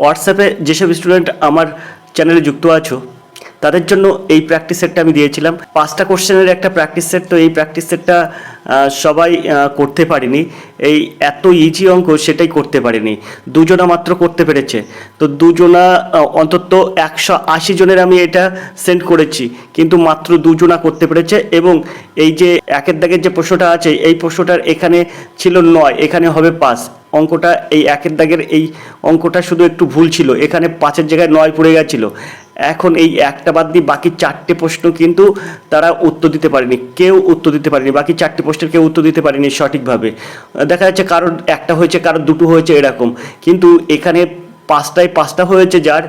হোয়াটসঅ্যাপে যেসব স্টুডেন্ট আমার চ্যানেলে যুক্ত আছো তাদের জন্য এই প্র্যাকটিস সেটটা আমি দিয়েছিলাম। 5টা কোশ্চেনের একটা প্র্যাকটিস সেট। তো এই প্র্যাকটিস সেটটা সবাই করতে পারেনি। এই এত ইজি অঙ্ক সেটাই করতে পারেনি, দুজনা মাত্র করতে পেরেছে। তো দুজনা অন্তত 180 জনের আমি এটা সেন্ড করেছি, কিন্তু মাত্র দুজনা করতে পেরেছে। এবং এই যে একের দাগের যে প্রশ্নটা আছে, এই প্রশ্নটার এখানে ছিল 9, এখানে হবে 5। অঙ্কটা এই একের দাগের এই অঙ্কটা শুধু একটু ভুল ছিল, এখানে 5-এর জায়গায় 9 পড়ে গেছিলো। এখন এই একটা বাদ দিয়ে বাকি 4টে প্রশ্ন কিন্তু তারা উত্তর দিতে পারেনি, কেউ উত্তর দিতে পারেনি। বাকি 4টে প্রশ্নের কেউ উত্তর দিতে পারেনি সঠিকভাবে। দেখা যাচ্ছে কারোর একটা হয়েছে, কারোর দুটো হয়েছে, এরকম। কিন্তু এখানে 5টায় 5টা হয়েছে, যার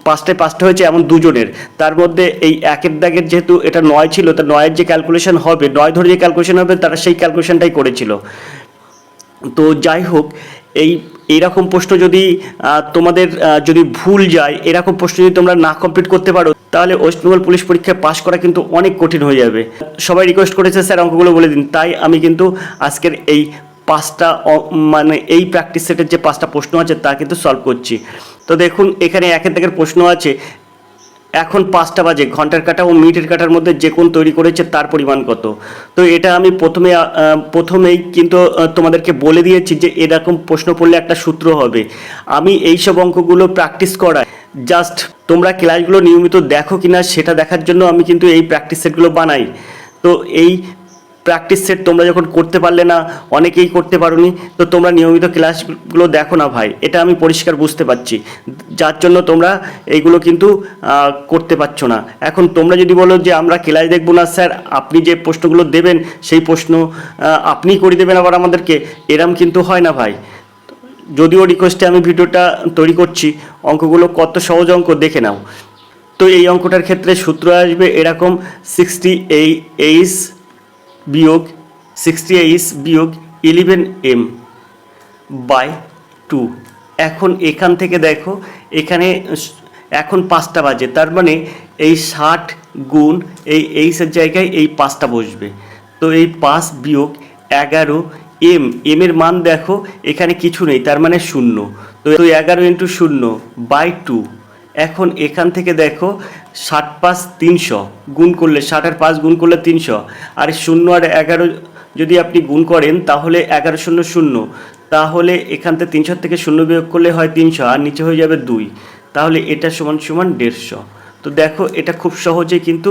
5টায় 5টা হয়েছে এমন দুজনের। তার মধ্যে এই একের দাগের যেহেতু এটা 9 ছিল, তা 9-এর যে ক্যালকুলেশন হবে, 9 ধরে যে ক্যালকুলেশন হবে, তারা সেই ক্যালকুলেশনটাই করেছিল। তো যাই হোক, এইরকম প্রশ্ন যদি তোমাদের যদি ভুল যায়, এরকম প্রশ্ন যদি তোমরা না কমপ্লিট করতে পারো, তাহলে ওয়েস্ট বেঙ্গল পুলিশ পরীক্ষায় পাশ করা কিন্তু অনেক কঠিন হয়ে যাবে। সবাই রিকোয়েস্ট করেছে স্যার অঙ্কগুলো বলে দিন, তাই আমি কিন্তু আজকের এই 5টা মানে এই প্র্যাকটিস সেটের যে 5টা প্রশ্ন আছে তা কিন্তু সলভ করছি। তো দেখুন, এখানে একের দাগের প্রশ্ন আছে, এখন 5টা বাজে, ঘন্টার কাঁটা ও মিনিটের কাঁটার মধ্যে যে কোণ তৈরি করেছে তার পরিমাণ কত। তো এটা আমি প্রথমেই কিন্তু তোমাদেরকে বলে দিয়েছি যে এরকম প্রশ্ন পড়লে একটা সূত্র হবে। আমি এইসব অঙ্কগুলো প্র্যাকটিস করাই, জাস্ট তোমরা ক্লাসগুলো নিয়মিত দেখো কিনা সেটা দেখার জন্য আমি কিন্তু এই প্র্যাকটিস সেটগুলো বানাই। তো এই প্র্যাকটিস সেট তোমরা যখন করতে পারলে না, অনেকেই করতে পারোনি, তো তোমরা নিয়মিত ক্লাসগুলো দেখো না ভাই, এটা আমি পরিষ্কার বুঝতে পারছি, যার জন্য তোমরা এইগুলো কিন্তু করতে পারছো না। এখন তোমরা যদি বলো যে আমরা ক্লাস দেখবো না স্যার, আপনি যে প্রশ্নগুলো দেবেন সেই প্রশ্ন আপনিই করে দেবেন আবার আমাদেরকে, এরম কিন্তু হয় না ভাই। যদিও রিকোয়েস্টে আমি ভিডিওটা তৈরি করছি, অঙ্কগুলো কত সহজ অঙ্ক দেখে নাও। তো এই অঙ্কটার ক্ষেত্রে সূত্র আসবে এরকম, 60H বিয়োগ 60H বিয়োগ 11M বাই 2। এখন এখান থেকে দেখো, এখানে এখন 5টা বাজে, তার মানে এই 60 গুণ এই এইচের জায়গায় এই 5টা বসবে। তো এই 5 বিয়োগ 11M, এর মান দেখো এখানে কিছু নেই, তার মানে 0। তো 11 ইন্টু 0 বাই 2। এখন এখান থেকে দেখো 60 5 300 গুণ করলে, 60 আর 5 গুণ করলে 300, আর 0 আর 11 যদি আপনি গুণ করেন তাহলে 11 0 0, তাহলে এখান থেকে 300 থেকে 0 বিয়োগ করলে হয় 300, আর নিচে হয়ে যাবে 2, তাহলে এটা সমান সমান 150। তো দেখো এটা খুব সহজেই কিন্তু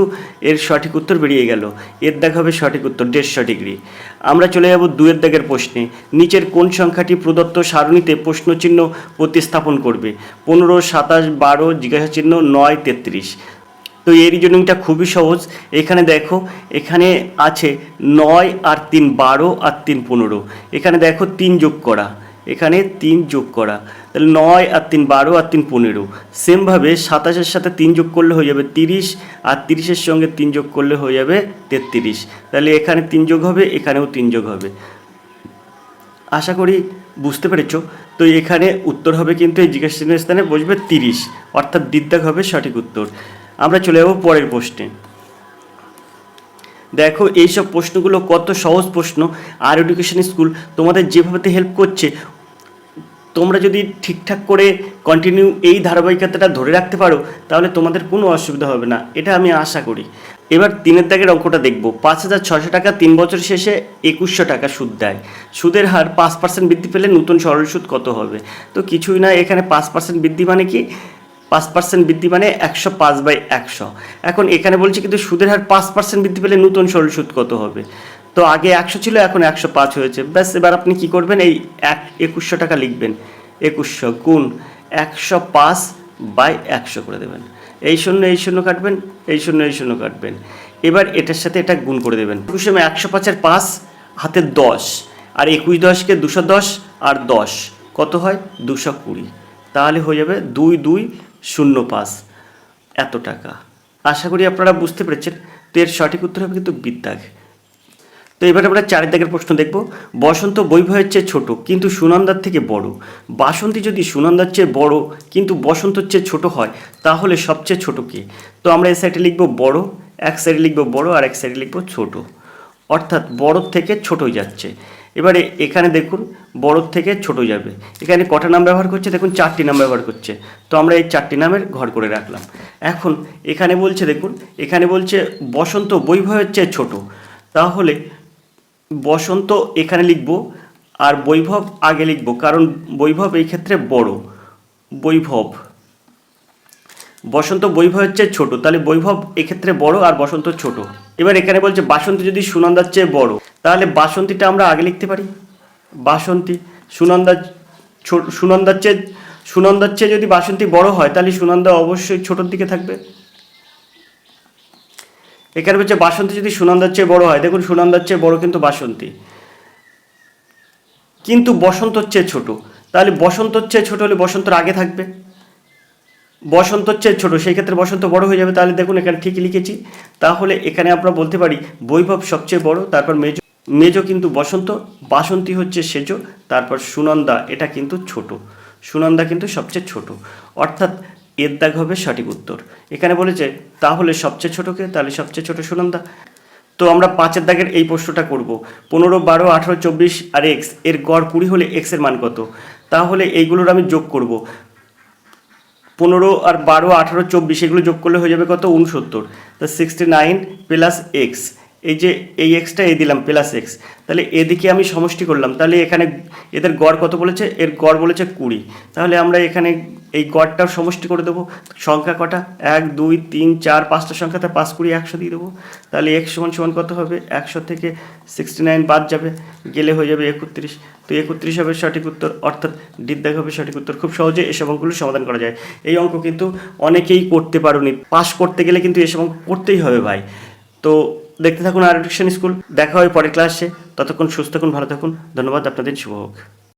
এর সঠিক উত্তর বেরিয়ে গেল। এর দাগ হবে সঠিক উত্তর 150 ডিগ্রি। আমরা চলে যাব 2-এর দাগের প্রশ্নে। নিচের কোন সংখ্যাটি প্রদত্ত সারণীতে প্রশ্নচিহ্ন প্রতিস্থাপন করবে? 15 27 12 জিজ্ঞাসা চিহ্ন 9 33। তো এই রিজনিংটা খুবই সহজ। এখানে দেখো, এখানে আছে 9 আর 3 12 আর 3 15। এখানে দেখো 3 যোগ করা, এখানে 3 যোগ করা, তাহলে 9 আর 3 12 আর 3 15। সেমভাবে 27-এর সাথে 3 যোগ করলে হয়ে যাবে 30, আর 30-এর সঙ্গে 3 যোগ করলে হয়ে যাবে 33। তাহলে এখানে 3 যোগ হবে, এখানেও 3 যোগ হবে। আশা করি বুঝতে পেরেছ। তো এখানে উত্তর হবে কিন্তু এই জিজ্ঞাসা চিহ্নের স্থানে বসবে 30, অর্থাৎ দ্বিদাগ হবে সঠিক উত্তর। আমরা চলে যাব পরের প্রশ্নে। দেখো এইসব প্রশ্নগুলো কত সহজ প্রশ্ন, আর এডুকেশন স্কুল তোমাদের যেভাবে হেল্প করছে, তোমরা যদি ঠিকঠাক করে কন্টিনিউ এই ধারাবাহিকতাটা ধরে রাখতে পারো তাহলে তোমাদের কোনো অসুবিধা হবে না, এটা আমি আশা করি। এবার 3-এর দাগের অঙ্কটা দেখব। 5600 টাকা 3 বছর শেষে 2100 টাকা সুদ দেয়। সুদের হার 5% বৃদ্ধি পেলে নতুন সরল সুদ কত হবে? তো কিছুই না, এখানে 5% বৃদ্ধি মানে কি, 5% বৃদ্ধি মানে 105/100। এখন এখানে বলছি কিন্তু সুদের হার 5% বৃদ্ধি পেলে নতুন সরল সুদ কত হবে? তো আগে 100 ছিল, এখন 105 হয়েছে। ব্যাস, এবার আপনি কি করবেন, এই 2100 টাকা লিখবেন, 2100 গুণ 105/100 করে দেবেন। এই শূন্য কাটবেন, এই শূন্য কাটবেন। এবার এটার সাথে এটা গুণ করে দেবেন। 105-এর 5 হাতে 10, আর 21 10-কে 210 আর 10 কত হয়? 220। তাহলে হয়ে যাবে 2205 এত টাকা। আশা করি আপনারা বুঝতে পেরেছেন। তো এর সঠিক উত্তর হবে কিন্তু বিদ্যাগ। তো এবার আমরা 4-এর দাগের প্রশ্ন দেখব। বসন্ত বৈভবের চেয়ে ছোট কিন্তু সুনন্দার থেকে বড়। বাসন্তী যদি সুনন্দার চেয়ে বড় কিন্তু বসন্তর চেয়ে ছোট হয়, তাহলে সবচেয়ে ছোট কে? তো আমরা এই সাইডে লিখব বড়, এক সাইডে লিখব বড়, আর এক সাইডে লিখব ছোট, অর্থাৎ বড় থেকে ছোট হয়ে যাচ্ছে। এবারে এখানে দেখুন বড়োর থেকে ছোট যাবে, এখানে কটা নাম ব্যবহার করছে দেখুন 4টি নাম ব্যবহার করছে, তো আমরা এই 4টি নামের ঘর করে রাখলাম। এখন এখানে বলছে দেখুন, এখানে বলছে বসন্ত বৈভবের চেয়ে ছোট, তাহলে বসন্ত এখানে লিখব আর বৈভব আগে লিখব, কারণ বৈভব এই ক্ষেত্রে বড়। বৈভব, বসন্ত বৈভবের চেয়ে ছোট, তাহলে বৈভব এক্ষেত্রে বড় আর বসন্ত ছোট। এবার এখানে বলছে বাসন্তী যদি সুনন্দার চেয়ে বড়, তাহলে বাসন্তীটা আমরা আগে লিখতে পারি। বাসন্তী, সুনন্দার চেয়ে যদি বাসন্তী বড় হয় তাহলে সুনন্দা অবশ্যই ছোটোর দিকে থাকবে। এখানে বলছে বাসন্তী যদি সুনন্দার চেয়ে বড় হয়, দেখুন সুনন্দার চেয়ে বড় কিন্তু বাসন্তী, কিন্তু বসন্তর চেয়ে ছোট, তাহলে বসন্তর চেয়ে ছোট হলে বসন্তর আগে থাকবে। বসন্তর চেয়ে ছোট, সেই ক্ষেত্রে বসন্ত বড় হয়ে যাবে, তাহলে দেখুন এখানে ঠিকই লিখেছি। তাহলে এখানে আমরা বলতে পারি বৈভব সবচেয়ে বড়, তারপর মেজ কিন্তু বসন্ত, বাসন্তী হচ্ছে সেজ, তারপর সুনন্দা এটা কিন্তু ছোট, সুনন্দা কিন্তু সবচেয়ে ছোট, অর্থাৎ এর দাগ হবে সঠিক উত্তর। এখানে বলেছে তাহলে সবচেয়ে ছোটকে, তাহলে সবচেয়ে ছোট সুনন্দা। তো আমরা 5-এর দাগের এই প্রশ্নটা করব। 15, 12, 18, 24 আর এক্স এর গড় 20 হলে এক্স এর মান কত? তাহলে এইগুলোর আমি যোগ করব। 15 আর 12, 18, 24 এগুলো যোগ করলে হয়ে যাবে কত? 69। তো 69 প্লাস এক্স, এই যে এই এক্সটা এই দিলাম প্লাস এক্স, তাহলে এদিকে আমি সমষ্টি করলাম, তাহলে এখানে এদের গড় কত বলেছে? এর গড় বলেছে 20, তাহলে আমরা এখানে এই গড়টাও সমষ্টি করে দেবো। সংখ্যা কটা? 1, 2, 3, 4, 5টা সংখ্যা, তার 5, 20, 100 দিয়ে দেবো। তাহলে এক্স সমান সমান কত হবে? 100 থেকে 69 বাদ যাবে, গেলে হয়ে যাবে 31। তো 31 হবে সঠিক উত্তর, অর্থাৎ ডির দাগ হবে সঠিক উত্তর। খুব সহজে এসব অঙ্কগুলো সমাধান করা যায়। এই অঙ্ক কিন্তু অনেকেই করতে পারোনি, পাস করতে গেলে কিন্তু এসব অঙ্ক করতেই হবে ভাই। তো দেখতে থাকুন আর এডুকেশন স্কুল, দেখা হয় পরের ক্লাসে। ততক্ষণ সুস্থ থাকুন, ভালো থাকুন, ধন্যবাদ, আপনাদের শুভ হোক।